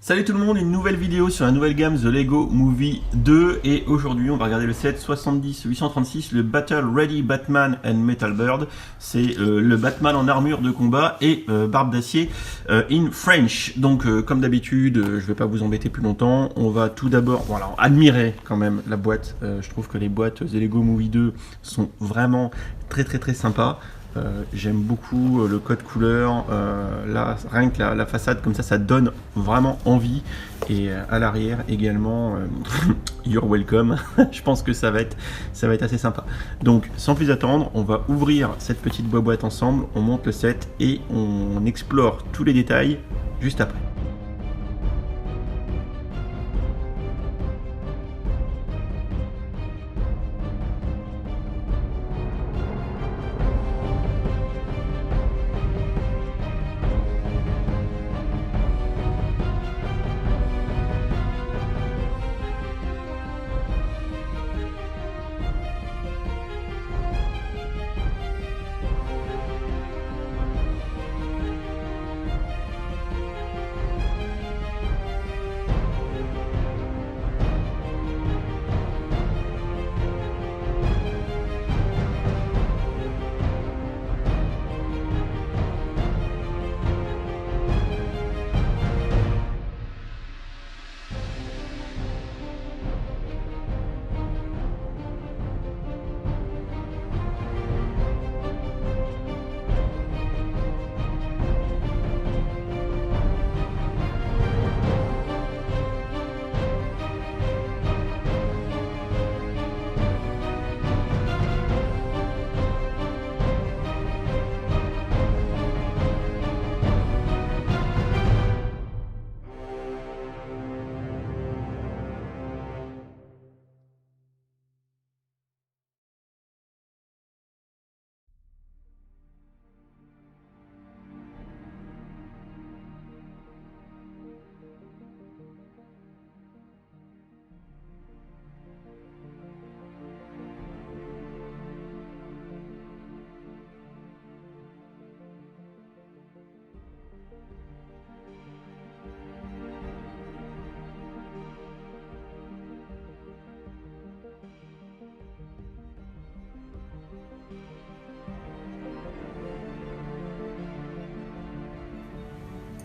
Salut tout le monde, une nouvelle vidéo sur la nouvelle gamme The Lego Movie 2 et aujourd'hui on va regarder le set 70-836, le Battle Ready Batman and Metal Bird. C'est le Batman en armure de combat et barbe d'acier in French. Donc comme d'habitude, je vais pas vous embêter plus longtemps, on va tout d'abord admirer quand même la boîte. Je trouve que les boîtes The Lego Movie 2 sont vraiment très sympas. J'aime beaucoup le code couleur, là, rien que la façade comme ça donne vraiment envie, et à l'arrière également you're welcome. Je pense que ça va être assez sympa. Donc sans plus attendre, on va ouvrir cette petite boîte ensemble, on monte le set et on explore tous les détails juste après.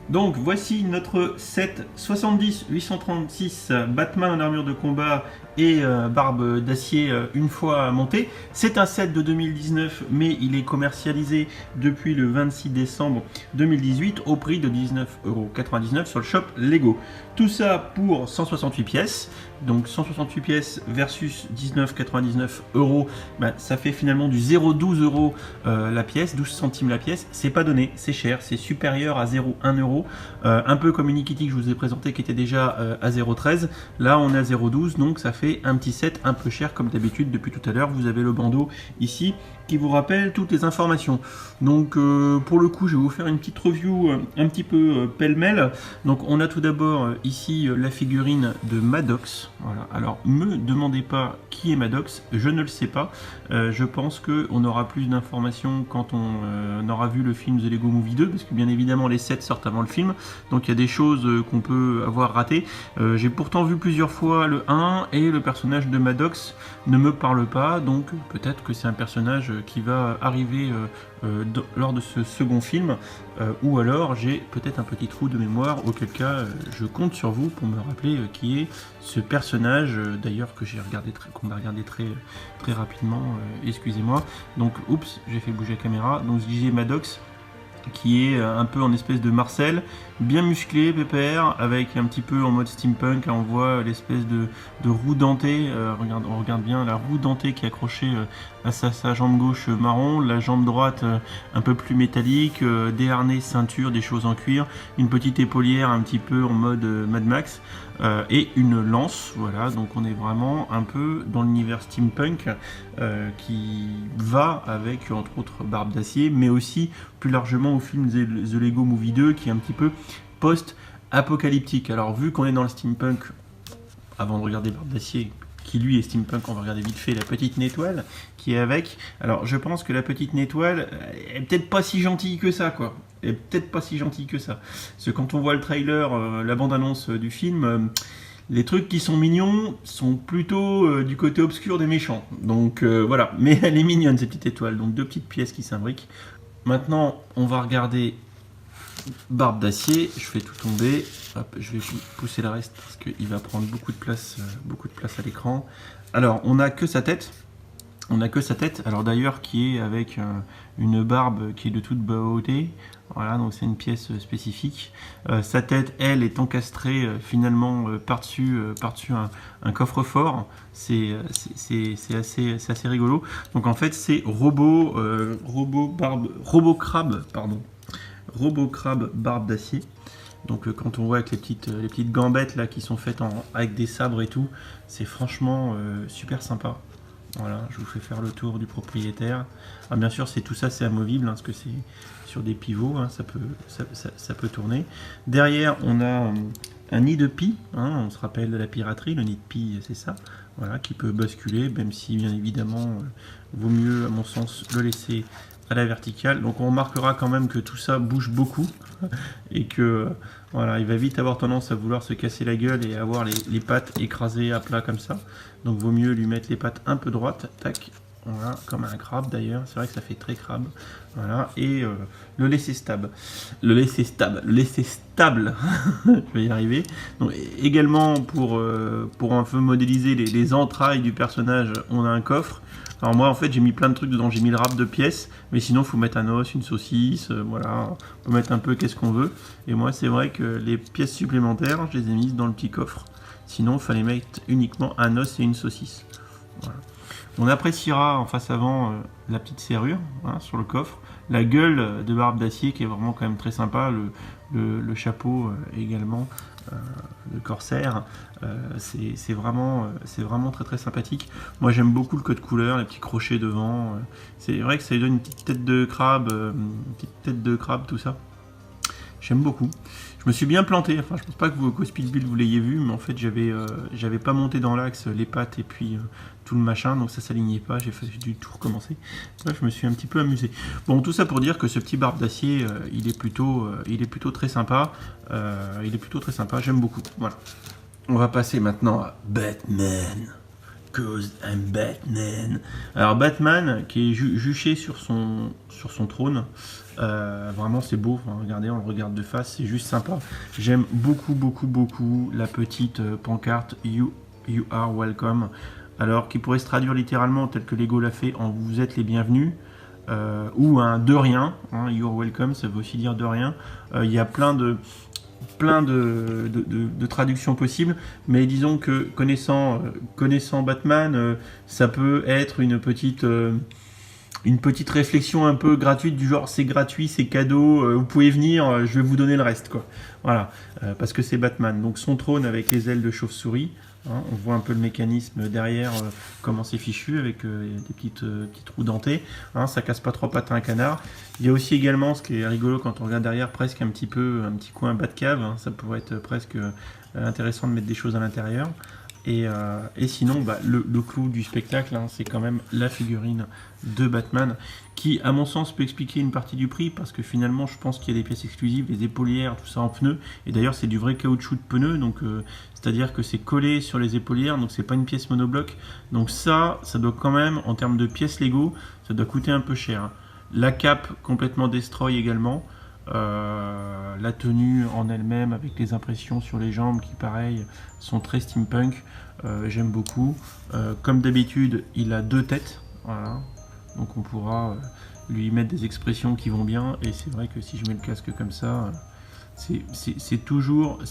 Donc voici notre set 70-836 Batman en armure de combat et barbe d'acier une fois monté. C'est un set de 2019 mais il est commercialisé depuis le 26 décembre 2018 au prix de 19,99 € sur le shop Lego. Tout ça pour 168 pièces. Donc 168 pièces versus 19,99 €, ça fait finalement du 0,12 € la pièce, 12 centimes la pièce. C'est pas donné, c'est cher, c'est supérieur à 0,1 €. Un peu comme une Kitty que je vous ai présenté qui était déjà à 0,13. Là on est à 0,12, donc ça fait un petit set un peu cher comme d'habitude depuis tout à l'heure. Vous avez le bandeau ici qui vous rappelle toutes les informations. Donc pour le coup je vais vous faire une petite review un petit peu pêle-mêle. Donc on a tout d'abord ici la figurine de Maddox. Voilà. Alors me demandez pas qui est Maddox, je ne le sais pas. Je pense qu'on aura plus d'informations quand on aura vu le film The Lego Movie 2, parce que bien évidemment les sets sortent avant le film, donc il y a des choses qu'on peut avoir ratées. J'ai pourtant vu plusieurs fois le 1 et le personnage de Maddox ne me parle pas, donc peut-être que c'est un personnage qui va arriver lors de ce second film, ou alors j'ai peut-être un petit trou de mémoire, auquel cas je compte sur vous pour me rappeler qui est ce personnage, d'ailleurs qu'on va regarder très rapidement, excusez-moi. Donc oups, j'ai fait bouger la caméra. Donc je disais Maddox, qui est un peu en espèce de Marcel, bien musclé, pépère, avec un petit peu en mode steampunk. On voit l'espèce de roue dentée, on regarde bien la roue dentée qui est accrochée à sa jambe gauche marron, la jambe droite un peu plus métallique, des harnais, ceinture, des choses en cuir, une petite épaulière un petit peu en mode Mad Max, et une lance. Voilà, donc on est vraiment un peu dans l'univers steampunk qui va avec entre autres Barbe d'acier, mais aussi plus largement au film The Lego Movie 2 qui est un petit peu post-apocalyptique. Alors vu qu'on est dans le steampunk, avant de regarder Barbe d'acier, qui lui est steampunk. On va regarder vite fait la petite Nétoile qui est avec. Alors je pense que la petite Nétoile est peut-être pas si gentille que ça, quoi. Elle est peut-être pas si gentille que ça. Parce que quand on voit le trailer, la bande-annonce du film, les trucs qui sont mignons sont plutôt du côté obscur des méchants. Donc voilà, mais elle est mignonne cette petite étoile. Donc 2 petites pièces qui s'imbriquent. Maintenant, on va regarder Barbe d'Acier. Je fais tout tomber. Hop, je vais pousser le reste parce qu'il va prendre beaucoup de place à l'écran. Alors, on n'a que sa tête. On n'a que sa tête. Alors d'ailleurs, qui est avec une barbe qui est de toute beauté. Voilà, donc c'est une pièce spécifique. Sa tête, elle, est encastrée finalement par-dessus un coffre-fort. C'est assez rigolo. Donc en fait, c'est Robocrabe barbe d'acier. Donc quand on voit avec les petites gambettes là qui sont faites avec des sabres et tout, c'est franchement super sympa. Voilà, je vous fais faire le tour du propriétaire. Ah, bien sûr, tout ça, c'est amovible, hein, parce que c'est sur des pivots, hein, ça peut tourner. Derrière, on a un nid de pie, hein, on se rappelle de la piraterie, le nid de pie, c'est ça, voilà, qui peut basculer, même si, bien évidemment, vaut mieux, à mon sens, le laisser à la verticale. Donc on remarquera quand même que tout ça bouge beaucoup et que voilà, il va vite avoir tendance à vouloir se casser la gueule et avoir les pattes écrasées à plat comme ça. Donc vaut mieux lui mettre les pattes un peu droites, tac, voilà, comme un crabe d'ailleurs, c'est vrai que ça fait très crabe, voilà, et le laisser stable, je vais y arriver. Donc, également pour un peu modéliser les entrailles du personnage, on a un coffre. Alors moi en fait j'ai mis plein de trucs dedans, j'ai mis le rap de pièces, mais sinon il faut mettre un os, une saucisse, voilà, on peut mettre un peu qu'est-ce qu'on veut. Et moi c'est vrai que les pièces supplémentaires, je les ai mises dans le petit coffre. Sinon il fallait mettre uniquement un os et une saucisse. Voilà. On appréciera en face avant la petite serrure, hein, sur le coffre, la gueule de Barbe d'Acier qui est vraiment quand même très sympa, le chapeau également. Le corsaire, c'est vraiment très très sympathique. Moi j'aime beaucoup le code couleur, les petits crochets devant, c'est vrai que ça lui donne une petite tête de crabe, tout ça. J'aime beaucoup. Je me suis bien planté, enfin je pense pas que Speed Build vous l'ayez vu, mais en fait j'avais pas monté dans l'axe les pattes et puis tout le machin, donc ça s'alignait pas, j'ai dû tout recommencer. Bref, je me suis un petit peu amusé. Bon, tout ça pour dire que ce petit Barbe d'Acier, il est plutôt très sympa. J'aime beaucoup. Voilà. On va passer maintenant à Batman. Cause I'm Batman. Alors Batman qui est juché sur son trône. Vraiment c'est beau, enfin, regardez, on le regarde de face, c'est juste sympa. J'aime beaucoup la petite pancarte You are welcome. Alors qui pourrait se traduire littéralement tel que Lego l'a fait en vous êtes les bienvenus. Ou un de rien, hein, You are welcome, ça veut aussi dire de rien. Il y a plein de traductions possibles, mais disons que connaissant Batman, ça peut être une petite réflexion un peu gratuite du genre c'est gratuit, c'est cadeau, vous pouvez venir, je vais vous donner le reste, quoi. Voilà, parce que c'est Batman. Donc son trône avec les ailes de chauve-souris, hein, on voit un peu le mécanisme derrière, comment c'est fichu avec des petites roues dentées, hein, ça casse pas 3 pattes à un canard. Il y a aussi également, ce qui est rigolo quand on regarde derrière, presque un petit coin Batcave, hein, ça pourrait être presque intéressant de mettre des choses à l'intérieur. Et sinon, bah, le clou du spectacle, hein, c'est quand même la figurine de Batman, qui, à mon sens, peut expliquer une partie du prix, parce que finalement, je pense qu'il y a des pièces exclusives, les épaulières, tout ça en pneus, et d'ailleurs, c'est du vrai caoutchouc de pneu, donc c'est-à-dire que c'est collé sur les épaulières, donc c'est pas une pièce monobloc, donc ça doit quand même, en termes de pièces Lego, ça doit coûter un peu cher. La cape complètement destroy également. La tenue en elle-même avec les impressions sur les jambes qui pareil sont très steampunk, j'aime beaucoup. Comme d'habitude il a 2 têtes, voilà. Donc on pourra lui mettre des expressions qui vont bien, et c'est vrai que si je mets le casque comme ça, c'est toujours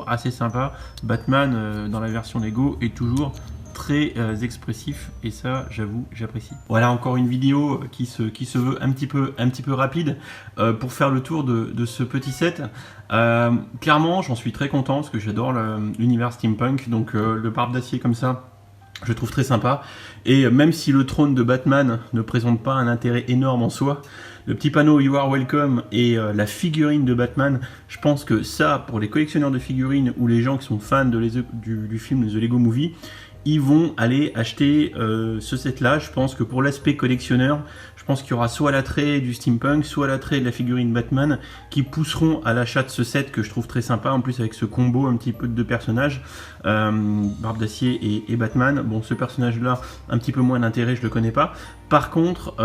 assez sympa. Batman dans la version Lego est toujours très expressif, et ça j'avoue j'apprécie. Voilà encore une vidéo qui se veut un petit peu rapide pour faire le tour de ce petit set. Clairement j'en suis très content parce que j'adore l'univers steampunk, donc le Barbe d'Acier comme ça je trouve très sympa, et même si le trône de Batman ne présente pas un intérêt énorme en soi, le petit panneau You are welcome et la figurine de Batman, je pense que ça, pour les collectionneurs de figurines ou les gens qui sont fans du film The Lego Movie, ils vont aller acheter ce set-là. Je pense que pour l'aspect collectionneur, je pense qu'il y aura soit l'attrait du steampunk, soit l'attrait de la figurine Batman qui pousseront à l'achat de ce set que je trouve très sympa. En plus avec ce combo un petit peu de deux personnages, Barbe d'Acier et Batman. Bon, ce personnage-là, un petit peu moins d'intérêt, je le connais pas. Par contre,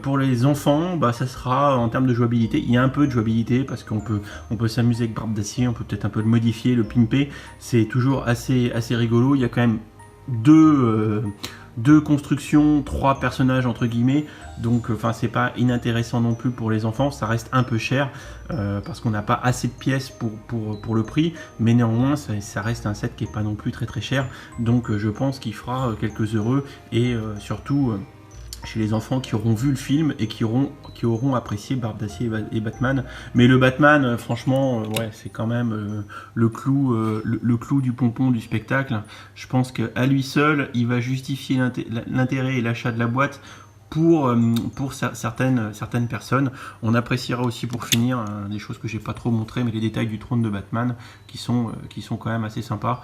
pour les enfants, bah, ça sera en termes de jouabilité. Il y a un peu de jouabilité parce qu'on peut s'amuser avec Barbe d'Acier, on peut peut-être un peu le modifier, le pimper. C'est toujours assez rigolo. Il y a quand même deux constructions, 3 personnages entre guillemets, donc enfin c'est pas inintéressant non plus pour les enfants. Ça reste un peu cher parce qu'on n'a pas assez de pièces pour le prix, mais néanmoins ça reste un set qui est pas non plus très cher, donc je pense qu'il fera quelques heureux et surtout chez les enfants qui auront vu le film et qui auront apprécié Barbe d'Acier et Batman. Mais le Batman, franchement, ouais, c'est quand même le clou du pompon du spectacle. Je pense qu'à lui seul, il va justifier l'intérêt et l'achat de la boîte pour certaines personnes. On appréciera aussi pour finir des choses que j'ai pas trop montré, mais les détails du trône de Batman qui sont quand même assez sympas.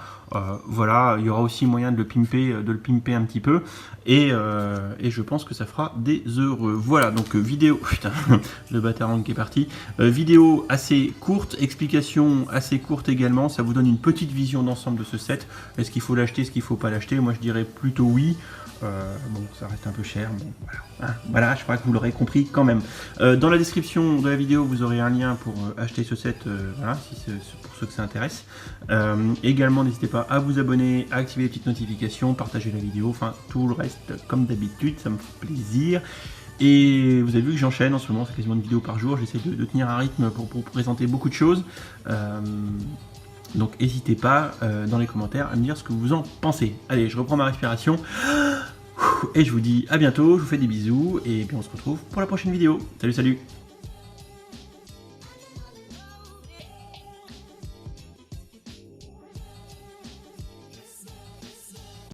Voilà, il y aura aussi moyen de le pimper un petit peu et je pense que ça fera des heureux. Voilà, donc vidéo, putain, le Batarang qui est parti. Vidéo assez courte, explication assez courte également. Ça vous donne une petite vision d'ensemble de ce set. Est-ce qu'il faut l'acheter, est-ce qu'il faut pas l'acheter? Moi je dirais plutôt oui. Bon, ça reste un peu cher, bon, voilà. Voilà, je crois que vous l'aurez compris quand même. Dans la description de la vidéo, vous aurez un lien pour acheter ce set, voilà, si c'est pour ceux que ça intéresse. Également, n'hésitez pas à vous abonner, à activer les petites notifications, partager la vidéo, enfin tout le reste comme d'habitude, ça me fait plaisir. Et vous avez vu que j'enchaîne en ce moment, c'est quasiment une vidéo par jour, j'essaie de tenir un rythme pour présenter beaucoup de choses. Donc n'hésitez pas dans les commentaires à me dire ce que vous en pensez. Allez, je reprends ma respiration. Et je vous dis à bientôt, je vous fais des bisous et puis on se retrouve pour la prochaine vidéo. Salut, salut!